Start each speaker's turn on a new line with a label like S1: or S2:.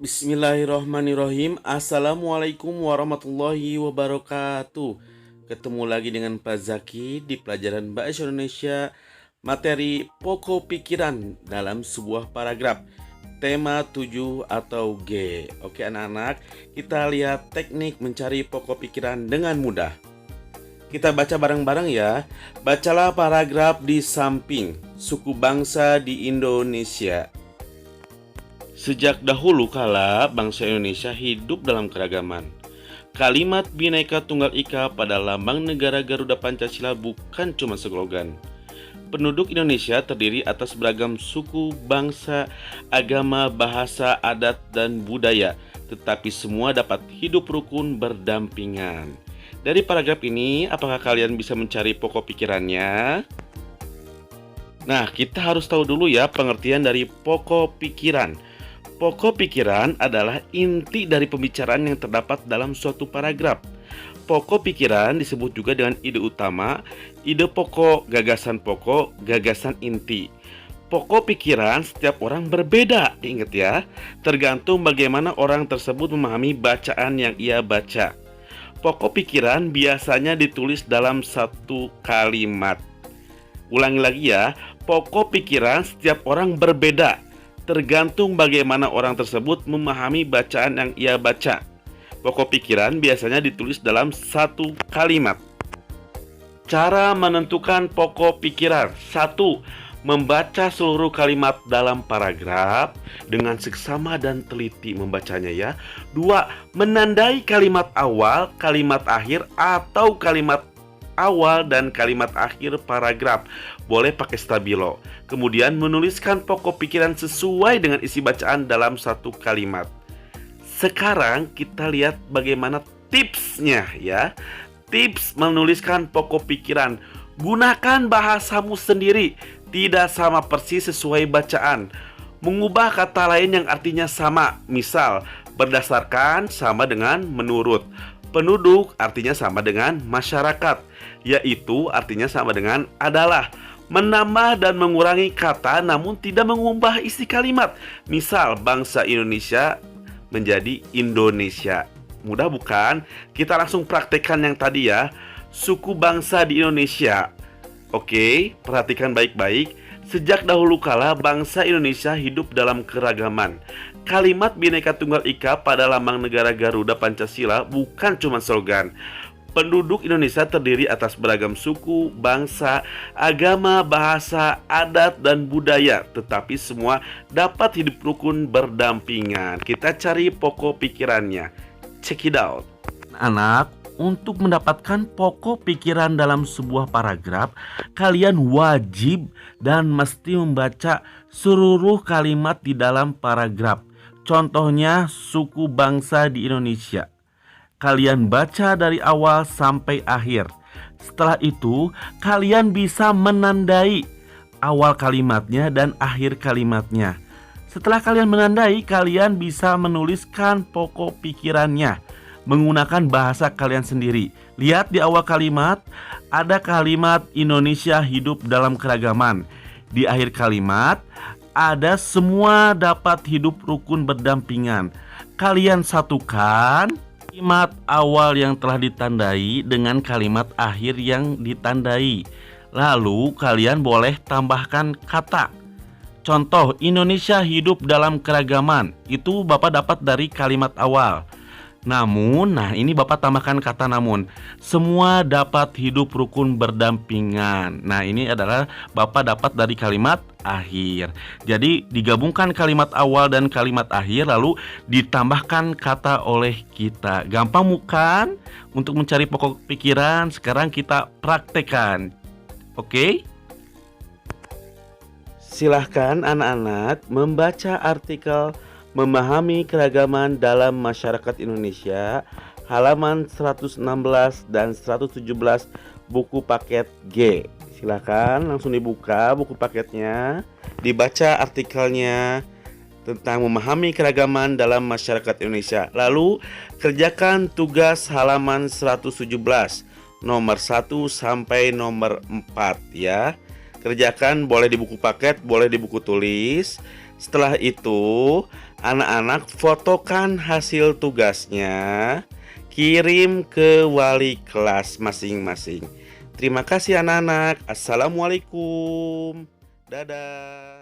S1: Bismillahirrahmanirrahim. Assalamualaikum warahmatullahi wabarakatuh. Ketemu lagi dengan Pak Zaki di pelajaran Bahasa Indonesia materi pokok pikiran dalam sebuah paragraf. Tema 7 atau G. Oke anak-anak, kita lihat teknik mencari pokok pikiran dengan mudah. Kita baca bareng-bareng ya. Bacalah paragraf di samping. Suku bangsa di Indonesia. Sejak dahulu kala, bangsa Indonesia hidup dalam keragaman. Kalimat Bhinneka Tunggal Ika pada lambang negara Garuda Pancasila bukan cuma slogan. Penduduk Indonesia terdiri atas beragam suku, bangsa, agama, bahasa, adat, dan budaya, tetapi semua dapat hidup rukun berdampingan. Dari paragraf ini, apakah kalian bisa mencari pokok pikirannya? Nah, kita harus tahu dulu ya pengertian dari pokok pikiran. Pokok pikiran adalah inti dari pembicaraan yang terdapat dalam suatu paragraf. Pokok pikiran disebut juga dengan ide utama, ide pokok, gagasan inti. Pokok pikiran setiap orang berbeda, ingat ya, tergantung bagaimana orang tersebut memahami bacaan yang ia baca. Pokok pikiran biasanya ditulis dalam satu kalimat. Ulangi lagi ya, pokok pikiran setiap orang berbeda, tergantung bagaimana orang tersebut memahami bacaan yang ia baca. Pokok pikiran biasanya ditulis dalam satu kalimat. Cara menentukan pokok pikiran: 1. Membaca seluruh kalimat dalam paragraf dengan seksama dan teliti membacanya ya. 2. Menandai kalimat awal, kalimat akhir, atau kalimat awal dan kalimat akhir paragraf. Boleh pakai stabilo. Kemudian menuliskan pokok pikiran sesuai dengan isi bacaan dalam satu kalimat. Sekarang kita lihat bagaimana tipsnya ya. Tips menuliskan pokok pikiran. Gunakan bahasamu sendiri, tidak sama persis sesuai bacaan. Mengubah kata lain yang artinya sama. Misal, berdasarkan sama dengan menurut. Penduduk artinya sama dengan masyarakat. Yaitu artinya sama dengan adalah. Menambah dan mengurangi kata namun tidak mengubah isi kalimat. Misal, bangsa Indonesia menjadi Indonesia. Mudah bukan? Kita langsung praktekkan yang tadi ya. Suku bangsa di Indonesia. Oke, perhatikan baik-baik. Sejak dahulu kala bangsa Indonesia hidup dalam keragaman. Kalimat Bhinneka Tunggal Ika pada lambang negara Garuda Pancasila bukan cuma slogan. Penduduk Indonesia terdiri atas beragam suku, bangsa, agama, bahasa, adat, dan budaya, tetapi semua dapat hidup rukun berdampingan. Kita cari pokok pikirannya. Check it out. Anak, untuk mendapatkan pokok pikiran dalam sebuah paragraf, kalian wajib dan mesti membaca seluruh kalimat di dalam paragraf. Contohnya, suku bangsa di Indonesia. Kalian baca dari awal sampai akhir. Setelah itu, kalian bisa menandai awal kalimatnya dan akhir kalimatnya. Setelah kalian menandai, kalian bisa menuliskan pokok pikirannya menggunakan bahasa kalian sendiri. Lihat di awal kalimat, ada kalimat Indonesia hidup dalam keragaman. Di akhir kalimat, ada semua dapat hidup rukun berdampingan. Kalian satukan kalimat awal yang telah ditandai dengan kalimat akhir yang ditandai. Lalu kalian boleh tambahkan kata. Contoh, Indonesia hidup dalam keragaman. Itu Bapak dapat dari kalimat awal. Namun, ini Bapak tambahkan kata namun. Semua dapat hidup rukun berdampingan. Nah, ini adalah Bapak dapat dari kalimat akhir. Jadi, digabungkan kalimat awal dan kalimat akhir, lalu ditambahkan kata oleh kita. Gampang bukan? Untuk mencari pokok pikiran, sekarang kita praktekkan. Oke? Silahkan anak-anak membaca artikel Memahami Keragaman dalam Masyarakat Indonesia, halaman 116 dan 117 buku paket G. Silakan langsung dibuka buku paketnya, dibaca artikelnya tentang memahami keragaman dalam masyarakat Indonesia. Lalu kerjakan tugas halaman 117 nomor 1 sampai nomor 4 ya. Kerjakan boleh di buku paket, boleh di buku tulis. Setelah itu, anak-anak fotokan hasil tugasnya, kirim ke wali kelas masing-masing. Terima kasih anak-anak. Assalamualaikum. Dadah.